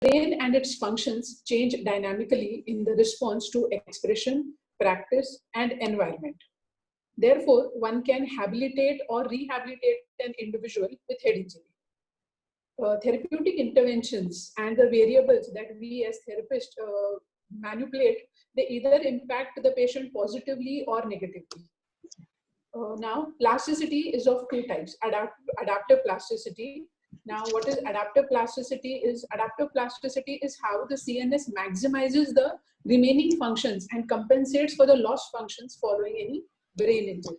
brain and its functions change dynamically in the response to expression, practice, and environment. Therefore, one can habilitate or rehabilitate an individual with head injury. Therapeutic interventions and the variables that we as therapists manipulate, they either impact the patient positively or negatively. Now, plasticity is of two types, adaptive plasticity. Now, what is adaptive plasticity? Adaptive plasticity is how the CNS maximizes the remaining functions and compensates for the lost functions following any brain injury.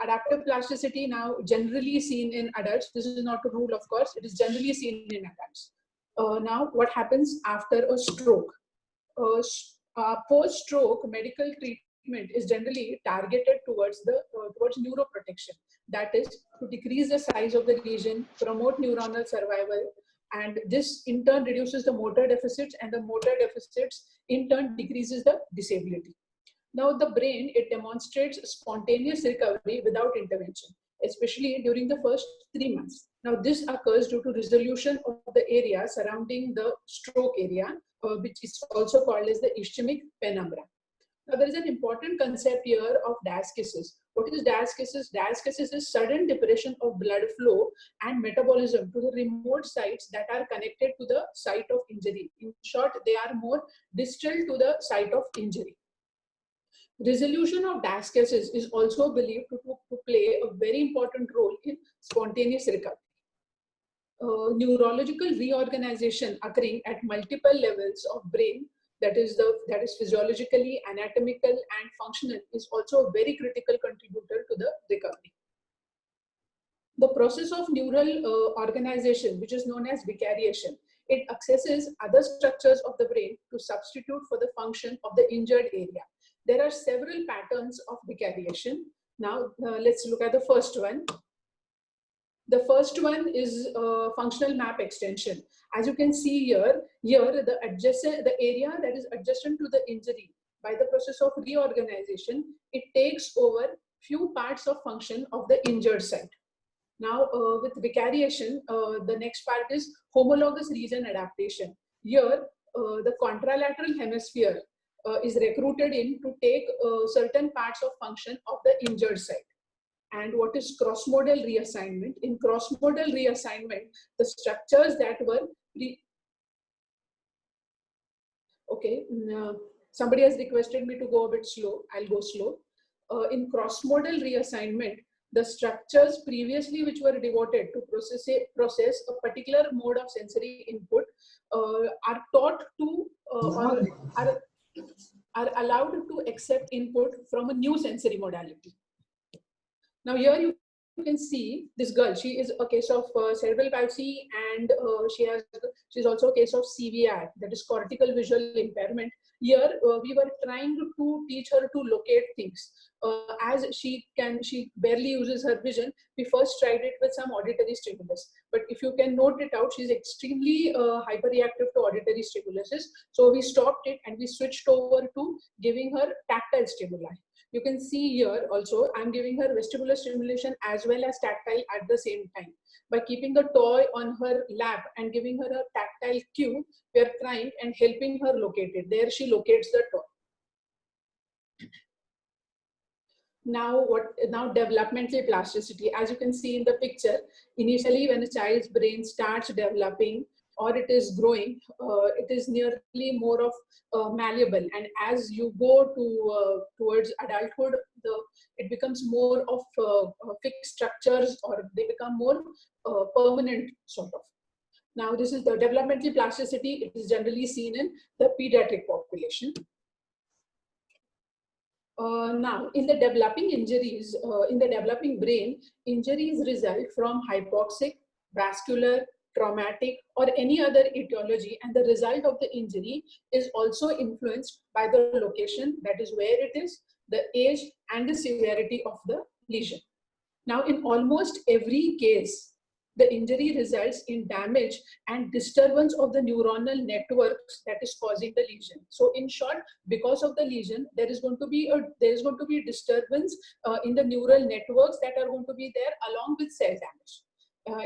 Adaptive plasticity now generally seen in adults. This is not a rule, of course. It is generally seen in adults. Now, what happens after a stroke? Post-stroke medical treatment is generally targeted towards neuroprotection. That is, to decrease the size of the lesion, promote neuronal survival, and this in turn reduces the motor deficits, and the motor deficits in turn decreases the disability. Now, the brain, it demonstrates spontaneous recovery without intervention, especially during the first 3 months. Now, this occurs due to resolution of the area surrounding the stroke area, which is also called as the ischemic penumbra. Now, there is an important concept here of diaskesis. What is diaskesis? Diaskesis is sudden depression of blood flow and metabolism to the remote sites that are connected to the site of injury. In short, they are more distal to the site of injury. Resolution of diaskesis is also believed to play a very important role in spontaneous recovery. Neurological reorganization occurring at multiple levels of brain, that is physiologically, anatomical, and functional, is also a very critical contributor to the recovery. The process of neural organization, which is known as vicariation, it accesses other structures of the brain to substitute for the function of the injured area. There are several patterns of vicariation. Now, let's look at the first one. The first one is functional map extension. As you can see here the area that is adjacent to the injury, by the process of reorganization, it takes over few parts of function of the injured site. Now, with vicariation, the next part is homologous region adaptation. Here, the contralateral hemisphere is recruited in to take certain parts of function of the injured site. And what is cross-modal reassignment? In cross-modal reassignment, the structures that were somebody has requested me to go a bit slow. I'll go slow. In cross-modal reassignment, the structures previously which were devoted to process a particular mode of sensory input are taught to are allowed to accept input from a new sensory modality. Now, here you can see this girl. She is a case of cerebral palsy, and she's also a case of CVI, that is cortical visual impairment. Here we were trying to teach her to locate things. As she barely uses her vision, we first tried it with some auditory stimulus. But if you can note it out, she's extremely hyperreactive to auditory stimuluses. So we stopped it and we switched over to giving her tactile stimuli. You can see here also, I'm giving her vestibular stimulation as well as tactile at the same time. By keeping the toy on her lap and giving her a tactile cue, we are trying and helping her locate it. There she locates the toy. Now, developmental plasticity. As you can see in the picture, initially when a child's brain starts developing or it is growing, it is nearly more of malleable, and as you go towards adulthood, it becomes more of fixed structures, or they become more permanent sort of. Now, this is the developmental plasticity. It is generally seen in the pediatric population. Now, in the developing injuries, in the developing brain, injuries result from hypoxic, vascular, traumatic, or any other etiology, and the result of the injury is also influenced by the location, that is where it is, the age, and the severity of the lesion. Now, in almost every case, the injury results in damage and disturbance of the neuronal networks that is causing the lesion. So, in short, because of the lesion, there is going to be a disturbance in the neural networks that are going to be there, along with cell damage.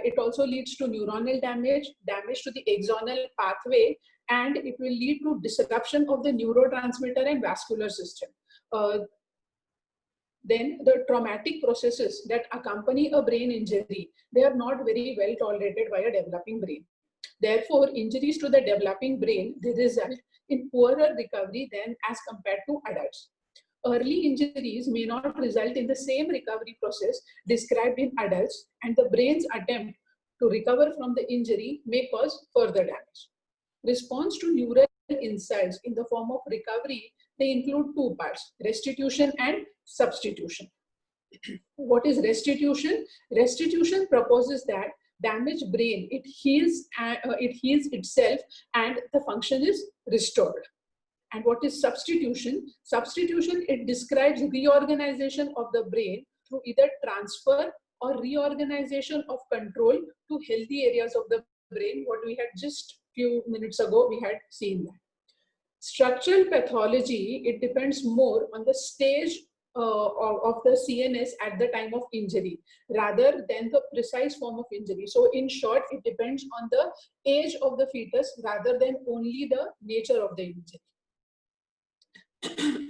It also leads to neuronal damage, damage to the axonal pathway, and it will lead to disruption of the neurotransmitter and vascular system. Then the traumatic processes that accompany a brain injury, they are not very well tolerated by a developing brain. Therefore, injuries to the developing brain, they result in poorer recovery than as compared to adults. Early injuries may not result in the same recovery process described in adults, and the brain's attempt to recover from the injury may cause further damage. Response to neural insults in the form of recovery, they include two parts: restitution and substitution. What is restitution? Restitution proposes that damaged brain, it heals itself and the function is restored. And what is substitution? Substitution, it describes reorganization of the brain through either transfer or reorganization of control to healthy areas of the brain. What we had just few minutes ago, we had seen that. Structural pathology, it depends more on the stage of the CNS at the time of injury rather than the precise form of injury. So in short, it depends on the age of the fetus rather than only the nature of the injury.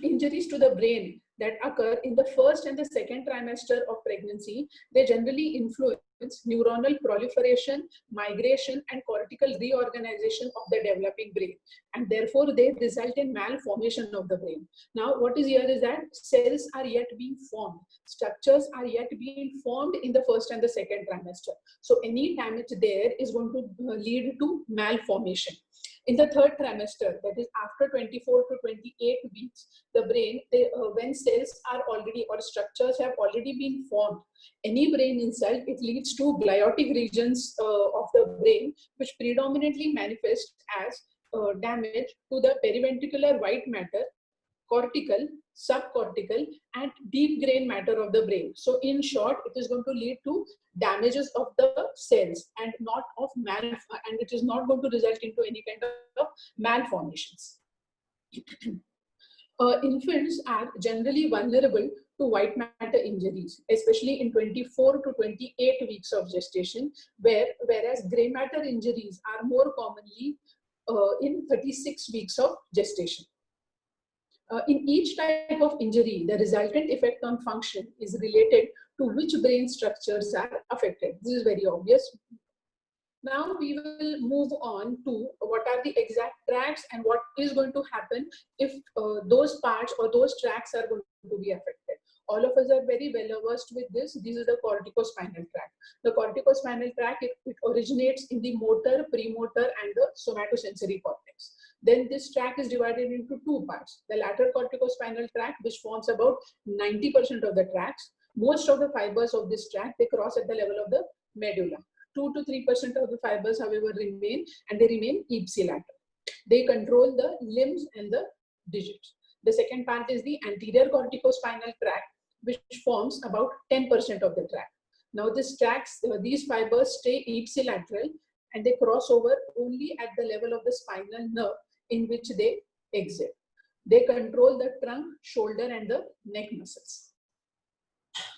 Injuries to the brain that occur in the first and the second trimester of pregnancy, they generally influence neuronal proliferation, migration, and cortical reorganization of the developing brain. And therefore, they result in malformation of the brain. Now, what is here is that cells are yet being formed. Structures are yet being formed in the first and the second trimester. So any damage there is going to lead to malformation. In the third trimester, that is after 24 to 28 weeks, the brain, when cells are already or structures have already been formed, any brain insult, it leads to gliotic regions of the brain, which predominantly manifest as damage to the periventricular white matter, cortical, subcortical, and deep brain matter of the brain. So in short, it is going to lead to damages of the cells and not of and it is not going to result into any kind of malformations. Infants are generally vulnerable to white matter injuries, especially in 24 to 28 weeks of gestation, whereas gray matter injuries are more commonly in 36 weeks of gestation. In each type of injury, the resultant effect on function is related to which brain structures are affected. This is very obvious. Now we will move on to what are the exact tracks and what is going to happen if those parts or those tracks are going to be affected. All of us are very well versed with this. This is the corticospinal tract. The corticospinal tract, it originates in the motor, premotor, and the somatosensory cortex. Then this tract is divided into two parts. The lateral corticospinal tract, which forms about 90% of the tracts. Most of the fibers of this tract, they cross at the level of the medulla. 2 to 3% of the fibers, however, remain, and they remain ipsilateral. They control the limbs and the digits. The second part is the anterior corticospinal tract, which forms about 10% of the tract. Now, these fibers stay ipsilateral and they cross over only at the level of the spinal nerve in which they exit. They control the trunk, shoulder, and the neck muscles.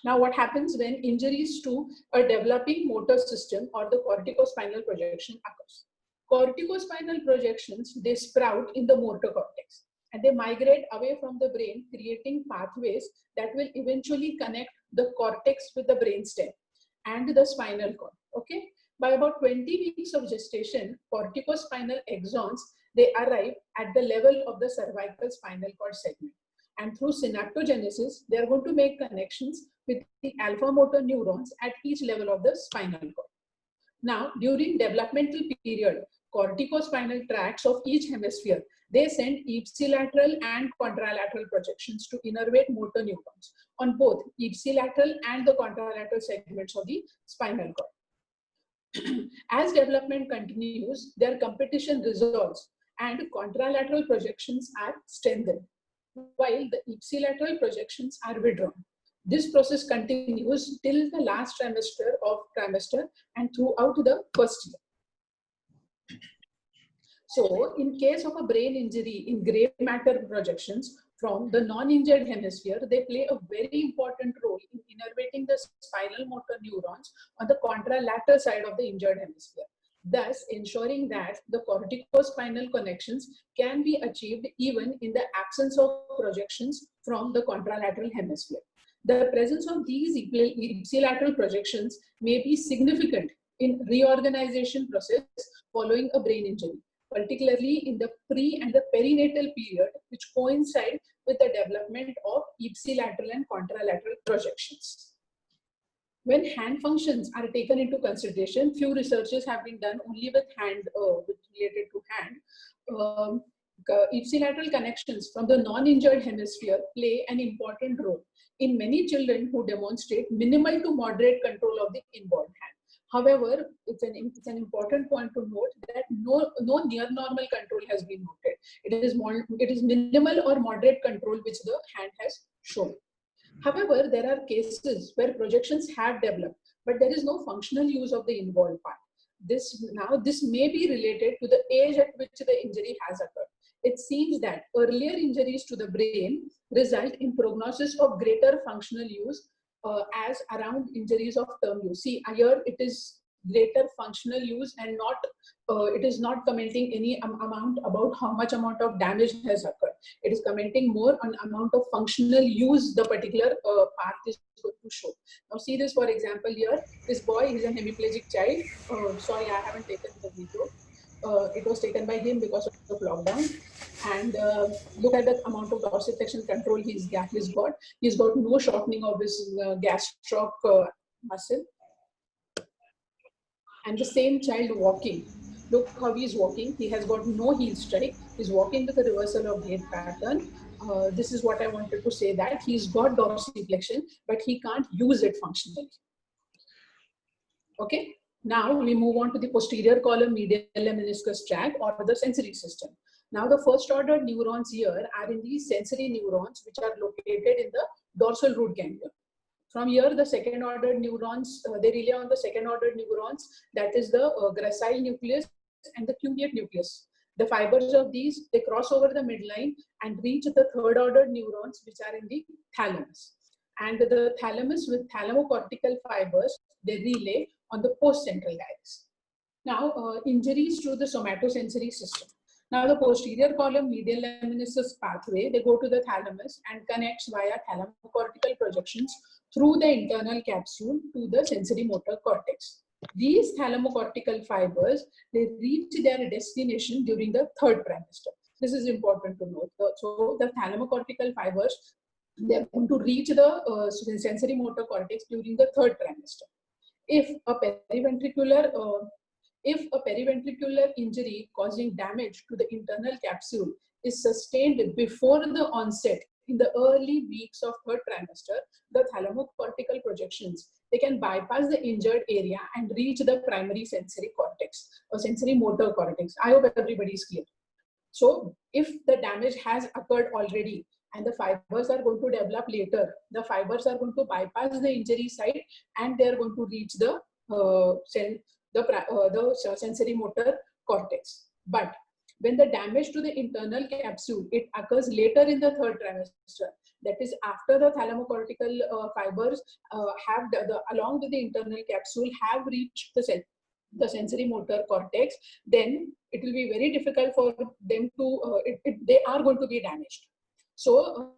Now, what happens when injuries to a developing motor system or the corticospinal projection occurs? Corticospinal projections, they sprout in the motor cortex and they migrate away from the brain, creating pathways that will eventually connect the cortex with the brainstem and the spinal cord. Okay. By about 20 weeks of gestation, corticospinal axons, they arrive at the level of the cervical spinal cord segment. And through synaptogenesis, they are going to make connections with the alpha motor neurons at each level of the spinal cord. Now, during developmental period, corticospinal tracts of each hemisphere, they send ipsilateral and contralateral projections to innervate motor neurons on both ipsilateral and the contralateral segments of the spinal cord. As development continues, their competition resolves and contralateral projections are strengthened, while the ipsilateral projections are withdrawn. This process continues till the last trimester and throughout the first year. So, in case of a brain injury in gray matter projections, from the non-injured hemisphere, they play a very important role in innervating the spinal motor neurons on the contralateral side of the injured hemisphere, thus ensuring that the corticospinal connections can be achieved even in the absence of projections from the contralateral hemisphere. The presence of these ipsilateral projections may be significant in reorganization process following a brain injury, particularly in the pre and the perinatal period, which coincide with the development of ipsilateral and contralateral projections. When hand functions are taken into consideration, few researches have been done only with hand, related to hand. Ipsilateral connections from the non-injured hemisphere play an important role in many children who demonstrate minimal to moderate control of the involved hand. However, it's an important point to note that no near normal control has been noted. It is minimal or moderate control which the hand has shown. However, there are cases where projections have developed, but there is no functional use of the involved part. This may be related to the age at which the injury has occurred. It seems that earlier injuries to the brain result in prognosis of greater functional use as around injuries of term use. See, here it is greater functional use and not it is not commenting any amount about how much amount of damage has occurred. It is commenting more on amount of functional use the particular part is going to show. Now see this, for example, here this boy is an hemiplegic child. Sorry, I haven't taken the video. It was taken by him because of lockdown. And look at the amount of dorsiflexion control he's got. He's got no shortening of his gastroc muscle. And the same child walking. Look how he's walking. He has got no heel strike. He's walking with a reversal of gait pattern. This is what I wanted to say, that he's got dorsiflexion, but he can't use it functionally. Okay. Now we move on to the posterior column medial lemniscus tract or the sensory system. Now the first order neurons here are in these sensory neurons which are located in the dorsal root ganglion. From here, the second order neurons, they rely on the second order neurons, that is the gracile nucleus and the cuneate nucleus. The fibers of these, they cross over the midline and reach the third order neurons which are in the thalamus. And the thalamus with thalamocortical fibers, they relay on the postcentral gyrus. Now, injuries to the somatosensory system. Now, the posterior column medial lemniscus pathway, they go to the thalamus and connects via thalamocortical projections through the internal capsule to the sensory motor cortex. These thalamocortical fibers, they reach their destination during the third trimester. This is important to note. So, the thalamocortical fibers, they are going to reach the sensory motor cortex during the third trimester. If a periventricular injury causing damage to the internal capsule is sustained before the onset in the early weeks of third trimester, the thalamocortical projections, they can bypass the injured area and reach the primary sensory cortex or sensory motor cortex. I hope everybody is clear. So if the damage has occurred already and the fibers are going to develop later, the fibers are going to bypass the injury site and they are going to reach the sensory motor cortex. But when the damage to the internal capsule, it occurs later in the third trimester, that is after the thalamocortical fibers have along with the internal capsule have reached the sensory motor cortex, then it will be very difficult for them to, they are going to be damaged. So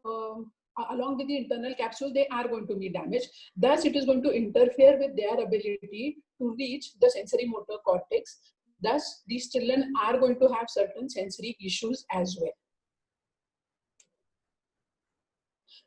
along with the internal capsule, they are going to be damaged. Thus, it is going to interfere with their ability to reach the sensory motor cortex. Thus, these children are going to have certain sensory issues as well.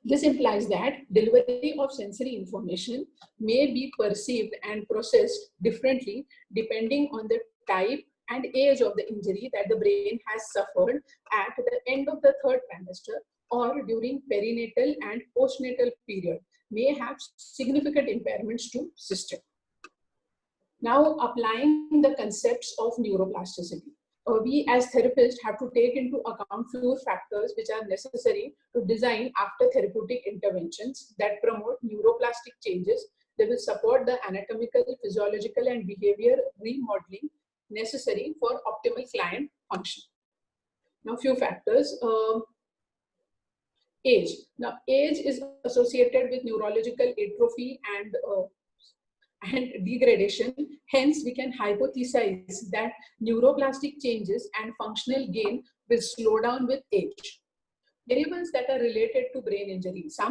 This implies that delivery of sensory information may be perceived and processed differently depending on the type and age of the injury that the brain has suffered at the end of the third trimester or during perinatal and postnatal period, may have significant impairments to system. Now, applying the concepts of neuroplasticity. We as therapists have to take into account few factors which are necessary to design after therapeutic interventions that promote neuroplastic changes. They will support the anatomical, physiological, and behavior remodeling necessary for optimal client function. Now, few factors. age. Now, age is associated with neurological atrophy and degradation. Hence, we can hypothesize that neuroplastic changes and functional gain will slow down with age. Variables that are related to brain injury. Some